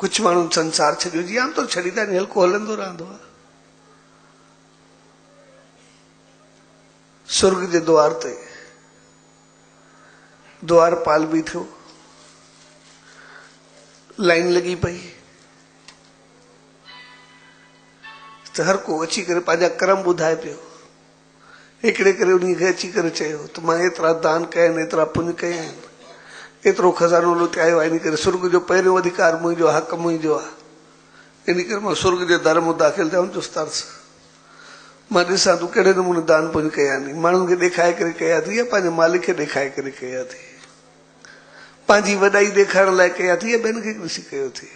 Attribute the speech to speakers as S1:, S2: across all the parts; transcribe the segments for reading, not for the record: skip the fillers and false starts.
S1: कुछ माण्हू संसार छॾियो जी आम तो छॾींदा आहिनि हल्को हलंदो रहंदो आहे। स्वर्ग जे द्वार ते द्वारपाल भी थियो, लाइन लगी पई तो हर को अची करे पंहिंजा कर्म ॿुधाए पियो। हिकिड़े करे उन्हीं खे अची करे चयो त मां एतिरा दान कया आहिनि, एतिरा पुण्य कया आहिनि, एतिरो खज़ानो लुटायो आहे, इन करे स्वर्ग जो पहिरियों अधिकार मुंहिंजो, हक़ मुंहिंजो आहे, इन करे मां स्वर्ग जे दर में दाख़िल थिया चुसि तर्स मां ॾिसां तूं कहिड़े नमूने दान पुण्य कया आहिनि। माण्हुनि खे ॾेखारे करे कया थी या पंहिंजे मालिक खे ॾेखारे करे कया थी, पंहिंजी वॾाई ॾेखारण लाइ कया थी या ॿियनि खे ॾिसी कयो थी।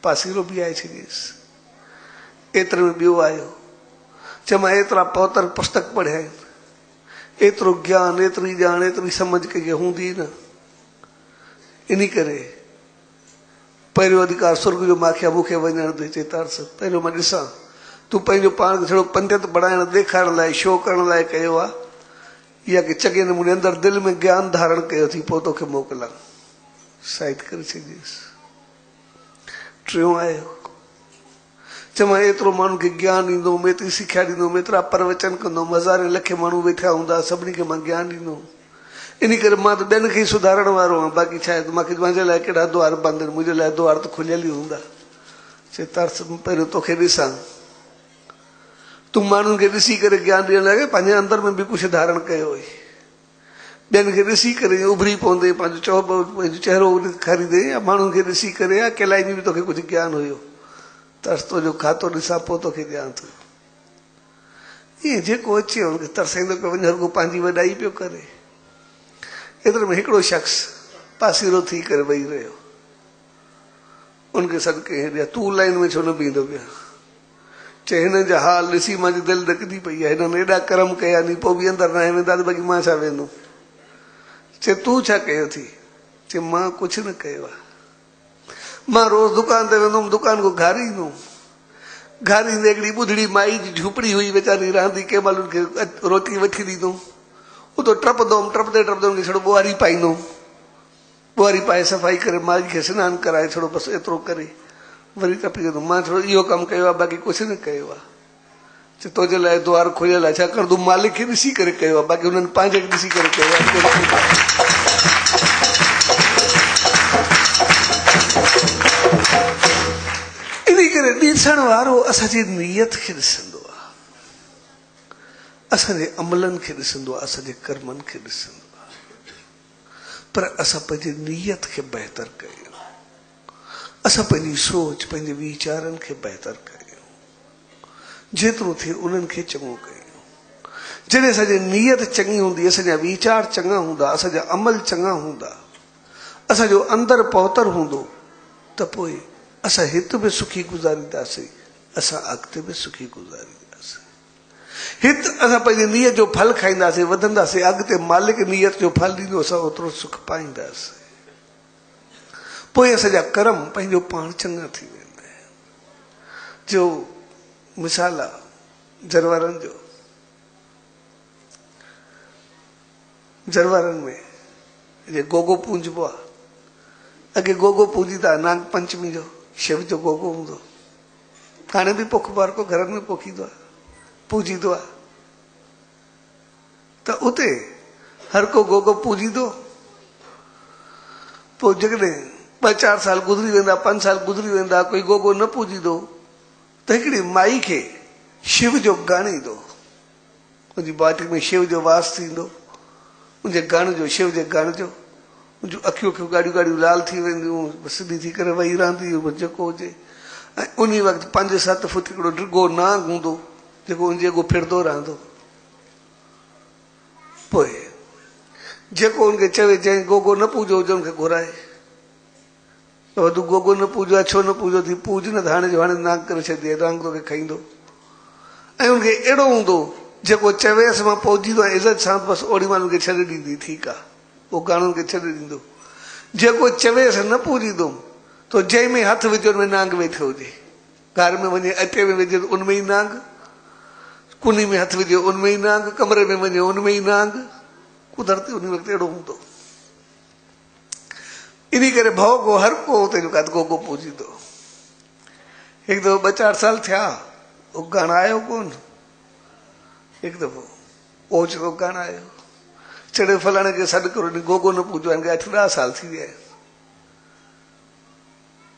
S1: पासीरो बि आहे छॾियसि। एतिरे में ॿियो आयो, चयो मां एतिरा पवित्र पुस्तक पढ़िया आहिनि, एतिरो ज्ञान, एतिरी ॼाण, एतिरी समझ कंहिंखे हूंदी न, इन करे पहिरियों अधिकार स्वर्ग जो मूंखे वञण ते चए तर्स पहिरियों मां ॾिसां तूं पंहिंजो पाण खे थोरो पंडित बणाइण ॾेखारण लाइ शो करण लाइ कयो आहे या कि चङे नमूने अंदरि दिलि में ज्ञान धारण कयो थी पोइ तोखे मोकिलां। साइड करे छॾियसि। टियों आयो, चयो मां एतिरो माण्हुनि खे ज्ञान ॾींदुमि, एतिरी सिख्या ॾींदुमि, एतिरा प्रवचन कंदुमि, हज़ारे लखे माण्हू वेठा हूंदा, सभिनी खे मां ज्ञान ॾींदुमि, इन करे मां त ॿियनि खे सुधारण वारो आहियां, बाक़ी छा आहे मूंखे मुंहिंजे लाइ कहिड़ा द्वार बंदि आहिनि, मुंहिंजे लाइ द्वार त खुलियल ई हूंदा। चए तर्स पहिरियों तोखे ॾिसां, तूं माण्हुनि खे ॾिसी करे ज्ञान ॾियण लॻे, पंहिंजे अंदरि में बि कुझु धारण कयो हुई, ॿियनि खे ॾिसी करे उभरी पवंदे, पंहिंजो पंहिंजो चहिरो खरीदे या माण्हुनि खे ॾिसी करे या केलाईंदी बि तोखे कुझु ज्ञान हुयो, तर्स तुंहिंजो खातो ॾिसां पोइ तोखे ॾियां थो। ईअं जेको अचे हुनखे तरसाईंदो पियो वञे, हर को पंहिंजी वॾाई पियो करे। एतिरे में हिकिड़ो शख़्स पासीरो थी करे वेही रहियो, उनखे सॾु कई हेॾे तूं लाइन में छो न बीहंदो पिया? चए हिन जा हाल ॾिसी मुंहिंजी दिलि ॾकंदी पई आहे, हिननि एॾा कर्म कया नी पोइ बि अंदरि न वेंदा त बाक़ी मां छा वेंदुमि। चए तूं छा कयो थी? चए मां कुझु न कयो आहे, मां रोज़ दुकान ते वेंदुमि, दुकान खां घारी ईंदुमि, घारी ईंदे हिकिड़ी ॿुधड़ी माई जी झूपड़ी हुई, वीचारी रहंदी, कंहिं महिल उनखे रोटी वठी ॾींदुमि, उतो टपंदुमि, टपंदे टपंदे उनखे छड़ो ॿुहारी पाईंदुमि, ॿुहारी पाए सफ़ाई करे माई खे सनानु कराए छड़ो बसि एतिरो करे वरी टपी वेंदुमि। मां थोरो इहो कमु कयो आहे, बाक़ी कुझु न कयो आहे। चए तुंहिंजे लाइ द्वार खुलियल आहे, छाकाणि तूं मालिक खे ॾिसी करे कयो आहे, बाक़ी हुननि पंहिंजे खे ॾिसी करे कयो आहे। इन करे ॾिसण वारो असांजी नियत खे ॾिसंदो आहे, असांजे अमलनि खे ॾिसंदो आहे, असांजे कर्मनि खे ॾिसंदो आहे, पर असां पंहिंजी नियत खे बहितर कयूं, असां पंहिंजी सोच, पंहिंजे वीचारनि खे बहितर कयूं, जेतिरो थिए उन्हनि खे चङो कयूं। जॾहिं असांजी नियत चङी हूंदी, असांजा वीचार चङा हूंदा, असांजा अमल चङा हूंदा, असांजो अंदरि पहुतर हूंदो, त पोइ असां हिते बि सुखी गुज़ारींदासीं, असां अॻिते बि सुखी गुज़ारींदासीं। हिते असां पंहिंजी नियत जो फल खाईंदासीं, वधंदासीं, अॻिते मालिक नियत जो फल ॾींदो, असां ओतिरो सुख पाईंदासीं। पोइ असांजा कर्म पंहिंजो पाण चङा थी वेंदा आहिनि। जो मिसाल आहे जानवरनि जो, जानवरनि में जे गोगो पूंजबो आहे, अॻे गोगो पूजींदा नाग पंचमी जो, शिव जो गोगो हूंदो, हाणे बि पोख बारको घरनि में पोखींदो आहे, पूजींदो आहे, त उते हर को गोगो पूजींदो। पोइ जेकॾहिं 2-4 साल गुज़री वेंदा, 5 साल गुज़री वेंदा, कोई गोगो न पूजींदो, त हिकिड़ी माई खे शिव जो गण ईंदो, उनजी बाटी में शिव जो वास थींदो, उनजे गण जो, शिव जे गण जो, जो अखियूं ॻाढ़ियूं ॻाढ़ियूं लाल थी वेंदियूं, सिधी थी करे वेही रहंदी, जेको हुजे। ऐं उन वक़्तु 5-7 फुट हिकिड़ो डिघो नाग हूंदो, जेको उनजे अॻो फिरंदो रहंदो। पोइ जेको उनखे चवे, जंहिं गोगो न पूजो हुजे उनखे घुराए, तूं गोगो न पूजो आहे, छो न पूजो थी? पूज न, हाणे जो हाणे नाग करे छॾी, नाग तोखे खाईंदो। ऐं उनखे अहिड़ो हूंदो, जेको चवेसि मां पहुचींदो आहियां इज़त सां, बसि ओड़ी महिल उनखे छॾे ॾींदी, ठीकु आहे, उहो गाणनि खे छॾे ॾींदो। जेको चवेसि न पूजींदुमि, तो जंहिंमें हथ विझो उनमें नांग वेठो हुजे, घर में वञे अटे में विझे उनमें ई नांग, कुनी में हथ विझो उनमें ई नांग, कमरे में वञे उनमें ई नांग, कुदरती उन वक़्तु अहिड़ो हूंदो। इन करे भव को हर को तेजो का गोगो पूजी दो। एक दफो 2-4 साल थिया वो गाना आयो कोन। एक दफो ओचतो गाना आयो चढ़े फलाने के सद करो गोगो न पूजो इनके 18 साल थी गए।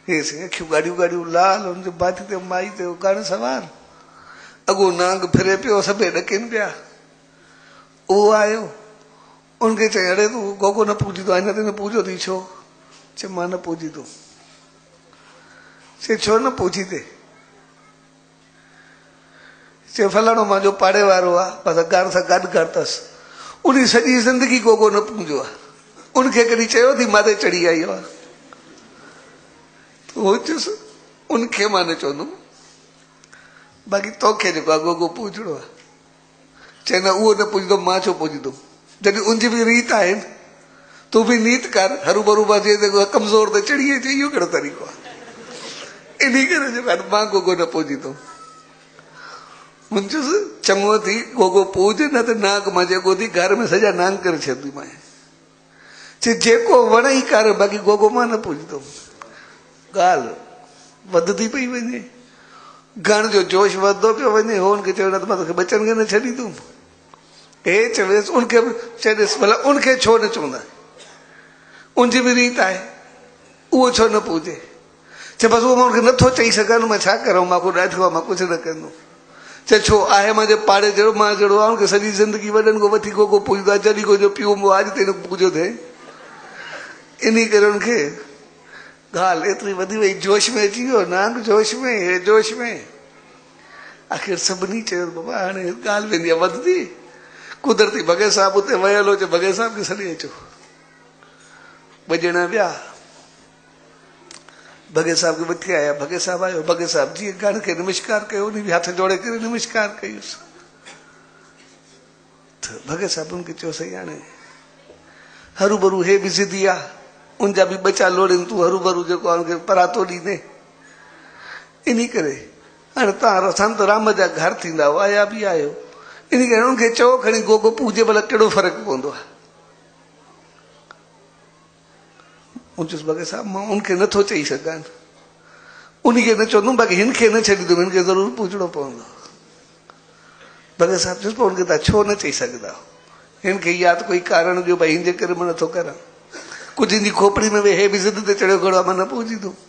S1: ये से क्यों गाड़ियों लाल उनके बाती ते माई ते वो गाने सवार अगो नांग फिरे पियो सबे डकिन पिया। वो आयो उनके चढ़े तू गोगो न पूजी दो आने तेने पूजो थी छो चे मां न पूजी दो चे छो न पूजी दे चे फलाणो मां जो पाड़े वारो आ बस गार सा गड करतस उन्हीं सजी जिंदगी गोगो न पूजो आ उनके कदी चयो थी माते चढ़ी आई आ तो चुस उनके माने चोंदो बाकी तोखे जो गोगो पूजणो आ चेना वो न पूजदो मां छो पूजदो जॾहिं उनजी भी रीत है तू भी नीत कर हरू भरू बाजे कमजोर ते चढ़िए इहो कहिड़ो तरीक़ो आहे इन करे जो मां गोगो न पूजीदो मुंहिंजो चङो थी गोगो पूज न त नाग मां जेको थी घर में सॼा नांग करे छॾंदी मां चे जेको वणे ई कर बाक़ी गोगो मां न पूजदो। ॻाल्हि वधंदी पई वञे गण जो जोश वधंदो पियो वञे हो उनखे चयो न त मां तोखे बचनि खे न छॾींदुमि हे चवेसि उनखे चएसि भला उनखे छो न चवंदा उनजी भी रीत है वो छो न पूजे चे बस वो मां नथो चई सघां मां छा करूं मां को ॾाढो मां कुछ न कंदो चे छो आहे मुंहिंजे पाड़े जहिड़ो मां जहिड़ो आहे उनखे सॼी ज़िंदगी वॾनि को वठी गोगो पूजदो आहे जॾहिं को जो पियो मो अॼु ताईं पूजो थिए इन करे उनखे ॻाल्हि एतिरी वधी वई जोश में अची वियो नांग जोश में हे जोश में आख़िर सभिनी चयो बाबा हाणे ॻाल्हि वेंदी आहे वधंदी कुदरती भॻे साहब उते वियल हो भॻे साहब खे सॾे अचो ॿ ॼणा विया भॻे साहब खे वठी आया भॻे साहब आयो भॻे साहब जीअं गण खे नमस्कार कयो उन भी हथ जोड़े करे नमस्कार कयुसि त भॻे साहब उनखे चयो सही हाणे हरू भरू हे भी ज़िदी आहे उनजा भी बचा लोड़नि तूं हरू भरू जेको आहे उनखे परातो ॾींदे इन करे हाणे तव्हां संत राम जा घर थींदा आया भी आयो इन करे उनखे चओ खणी गोगो पूजे भला कहिड़ो फ़र्क़ु पवंदो आहे। चयुसि भॻे साहब मां उनखे नथो चई सघां उनखे न चवंदुमि बाक़ी हिन खे न छॾींदुमि हिनखे ज़रूरु पूजणो पवंदो। भॻे साहब चयुसि पोइ उनखे तव्हां छो न चई सघंदा हिनखे या त कोई कारण ॾियो भई हिन जे करे मां नथो करां कुझु हिनजी खोपड़ी में हे बि ज़िद ते चढ़ियो खड़ो आहे मां न पूजींदुमि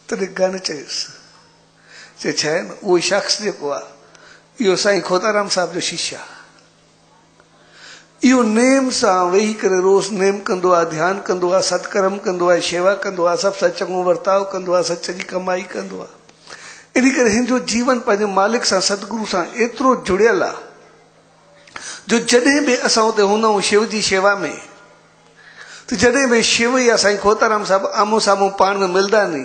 S1: तॾहिं गण चयुसि चे छा आहे न उहो शख़्स जेको आहे इहो साईं खोताराम साहब जो शिष्य आहे इहो नेम सां वेही करे रोज़ नेम कंदो आहे ध्यानु कंदो आहे सत्कर्म कंदो आहे शेवा कंदो आहे सभु सां चङो वर्ताव कंदो आहे सच जी कमाई कंदो आहे इन करे हिन जो जीवन पंहिंजे मालिक सां सतगुरु सां एतिरो जुड़ियल आहे जो जॾहिं बि असां उते हूंदा आहियूं शिव जी शेवा में त जॾहिं बि शिव या साईं खोताराम साहब आम्हूं साम्हूं पाण में मिलंदा नी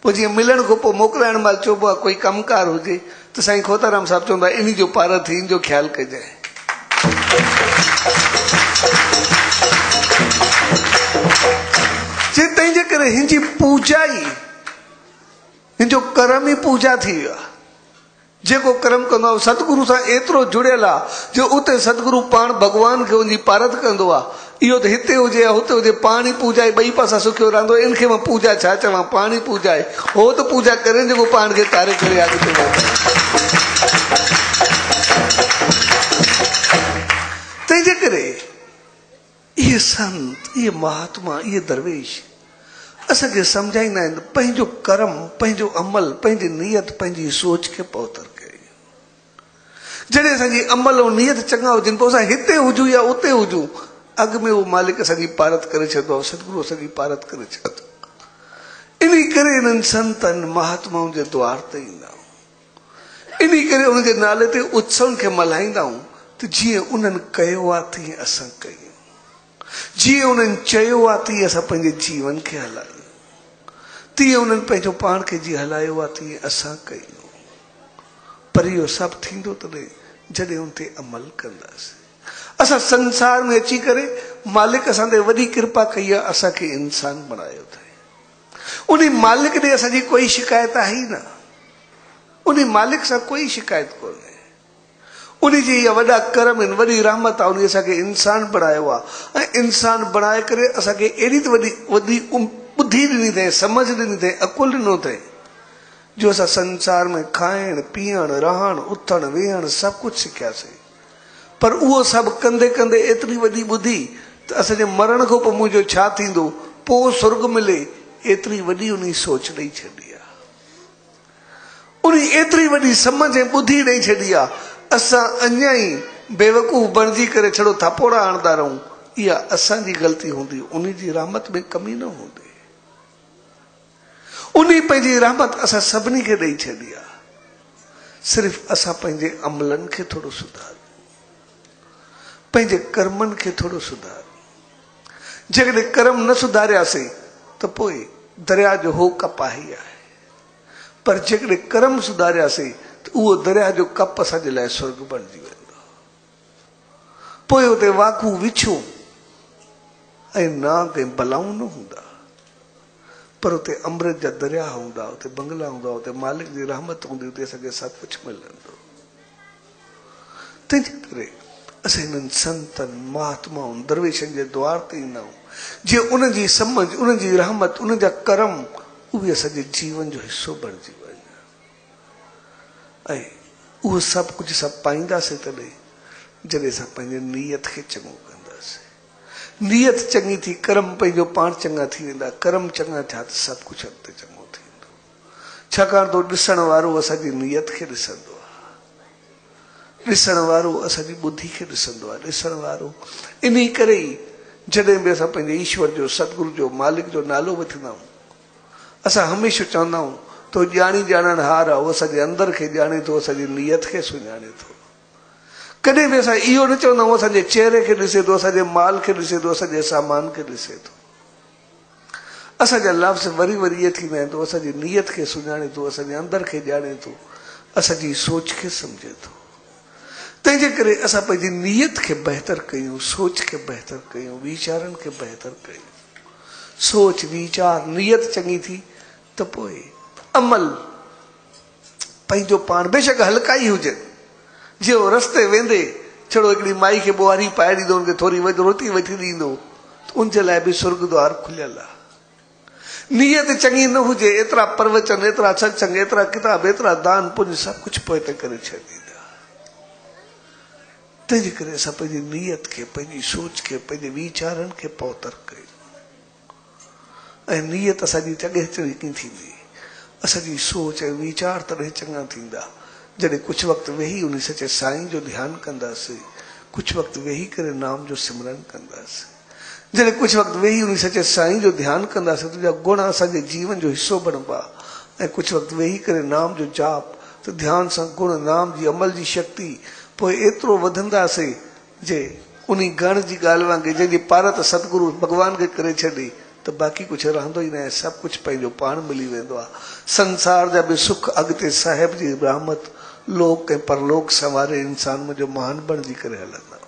S1: पोइ जीअं मिलण खां पोइ मोकिलाइण महिल चइबो आहे कोई कमकार हुजे त साईं खोताराम साहब चवंदा इन जो पार थी इन जो ख्यालु कजांइ जे तंहिंजे करे हिन जी पूजा ई हिन जो कर्म ई पूजा थी वियो आहे जेको कर्म कंदो आहे सतगुरु सां एतिरो जुड़ियल आहे जो उते सतगुरु पाण भॻवान खे उनजी पारत कंदो आहे इहो त हिते हुजे या हुते हुजे पाण ई पूजा आहे ॿई पासा सुखियो रहंदो इनखे मां पूजा छा चवां पाण ई पूजा आहे हो त पूजा करे जेको पाण खे तारे करे अॻिते तंहिंजे करे इहे संत इहे महात्मा इहे दरवेश असांखे सम्झाईंदा आहिनि पंहिंजो कर्म पंहिंजो अमल पंहिंजी नियत पंहिंजी सोच खे पवित्र कयो जॾहिं असांजी अमल ऐं नियत चङा हुजनि पोइ असां हिते हुजूं या उते हुजूं अॻु में उहो मालिक असांजी पारत करे छॾंदो आहे सतगुरु असांजी पारत करे छॾंदो इन करे इन्हनि संतनि महात्माउनि जे द्वार ते ईंदा आहियूं इन करे उनजे नाले ते उत्सवनि खे मल्हाईंदा आहियूं त जीअं उन्हनि कयो आहे तीअं असां कयूं जीअं उन्हनि चयो आहे तीअं असां पंहिंजे जीवन खे हलायूं तीअं उन्हनि पंहिंजो पाण खे जीअं हलायो आहे तीअं असां कयूं पर इहो सभु थींदो तॾहिं जॾहिं उन ते अमल कंदासीं असां संसार में अची करे मालिक असां ते वॾी कृपा कई आहे असांखे इंसान बणायो अथई उन मालिक ॾे असांजी कोई शिकायत आहे ई न उन मालिक सां कोई शिकायत कोन्हे उन जी इहा वॾा करम आहिनि, वॾी रहमत आहे। उन असांखे इंसान बणायो आहे ऐं इंसान बणाए करे असांखे अहिड़ी त वॾी बुद्धि ॾिनी अथई, समझ ॾिनी अथई, अकुल ॾिनो अथई जो असां संसार में खाइण पीअण रहण उथण वेहण सभु कुझु सिखियासीं। पर उहो सभु कंदे कंदे एतिरी वॾी ॿुधी त असांजे मरण खां पोइ मुंहिंजो छा थींदो, पोइ स्वर्ग मिले, एतिरी वॾी उन सोच ॾेई छॾी आहे। उन एतिरी वॾी समझ ऐं ॿुधी ॾेई छॾी आहे। असां अञा ई बेवकूफ़ बणिजी करे छड़ो थपोड़ा हणंदा रहूं, इहा असांजी ग़लती हूंदी, उन जी रहमत में कमी न हूंदी। उन पंहिंजी रहमत असां सभिनी खे ॾेई छॾी आहे। सिर्फ़ु असां पंहिंजे अमलनि खे थोरो सुधारूं, पंहिंजे कर्मनि खे थोरो सुधारूं। जेकॾहिं कर्म न सुधारियासीं त पोइ दरिया जो हो कप आहे, पर जेकॾहिं कर्म सुधारियासीं त उहो दरिया जो कप असांजे लाइ स्वर्ग बणिजी वेंदो। पोइ उते वाकू विछूं ऐं नाग ऐं बलाऊं न हूंदा, पर उते अमृत जा दरिया हूंदा, उते बंगला हूंदा, उते मालिक जी रहमत हूंदी, उते असांखे सभु कुझु मिलंदो। तंहिंजे करे असां हिननि संतनि महात्माउनि दरवेशनि जे द्वार ते ईंदा आहियूं, जीअं उन्हनि जी समझ, उन्हनि जी रहमत, उन्हनि जा करम उहे असांजे जीवन जो हिसो बणिजी वञे। ऐं उहो सभु कुझु सभु पाईंदासीं तॾहिं जॾहिं असां पंहिंजे नियत खे चङो कंदासीं। नियत चङी थी, कर्म पंहिंजो पाण चङा थी वेंदा। कर्म चङा थिया त सभु कुझु अॻिते चङो थींदो। छाकाणि तो ॾिसण वारो असांजी नियत खे ॾिसंदो आहे, ॾिसण वारो असांजी ॿुधी खे ॾिसंदो आहे, ॾिसण वारो। इन करे ई जॾहिं बि असां पंहिंजे ईश्वर जो, सतगुरु जो, मालिक जो नालो वठंदा आहियूं, असां हमेशह चवंदा आहियूं तो ॼाणी ॼाणण हार आहे, उहो असांजे अंदर खे ॼाणे थो, असांजी नियत खे सुञाणे थो। कॾहिं बि असां इहो न चवंदा आहियूं असांजे चेहरे खे ॾिसे थो, असांजे माल खे ॾिसे थो, असांजे सामान खे ॾिसे थो। असांजा लफ़्ज़ वरी वरी इहे थींदा आहिनि, तो असांजी नियत खे सुञाणे थो, असांजे अंदर खे ॼाणे थो, असांजी सोच खे सम्झे थो। तंहिंजे करे असां पंहिंजी नियत खे बहितर कयूं, सोच खे बहितर कयूं, वीचारनि खे बहितर कयूं। सोच वीचार नियत चङी थी त पोइ अमल पंहिंजो पाण बेशक हल्का ई हुजे। जो रस्ते वेंदे छड़ो हिकिड़ी माई खे ॿुहारी पाए ॾींदो, हुनखे थोरी रोटी वठी ॾींदो, उनजे लाइ बि स्वर्ग द्वार खुलियल आहे। नियत चङी न हुजे, एतिरा प्रवचन, एतिरा सत्संग, एतिरा किताब, एतिरा दान पुण्य सभु कुझु पोइ त करे छॾींदा। तंहिंजे करे असां पंहिंजी नियत खे, पंहिंजी सोच खे, पंहिंजे वीचारनि खे पौतर कयूं। ऐं नियत असांजी जॻहि चङी थींदी, असांजी सोच ऐं वीचार तॾहिं चङा थींदा जॾहिं कुझु वक़्तु वेही उन सचे साईं जो ध्यानु कंदासीं, कुझु वक़्तु वेही करे नाम जो सिमरन कंदासीं। जॾहिं कुझु वक़्तु वेही उन सचे साईं जो ध्यानु कंदासीं तुंहिंजा गुण असांजे जीवन जो हिसो बणिबा। ऐं कुझु वक़्तु वेही करे नाम जो जाप त ध्यान सां गुण नाम जी अमल जी शक्ति पोइ एतिरो वधंदासीं जे उन गण जी ॻाल्हि वांगुरु जंहिंजी पारत सतगुरु भॻवान खे करे छॾी त बाक़ी कुझु रहंदो ई न आहे, सभु कुझु पंहिंजो पाण मिली वेंदो आहे। संसार जा बि सुख अॻिते साहिब जी रहमत लोक ऐं परलोक संवारे इंसान मुंहिंजो महान बणिजी करे हलंदा।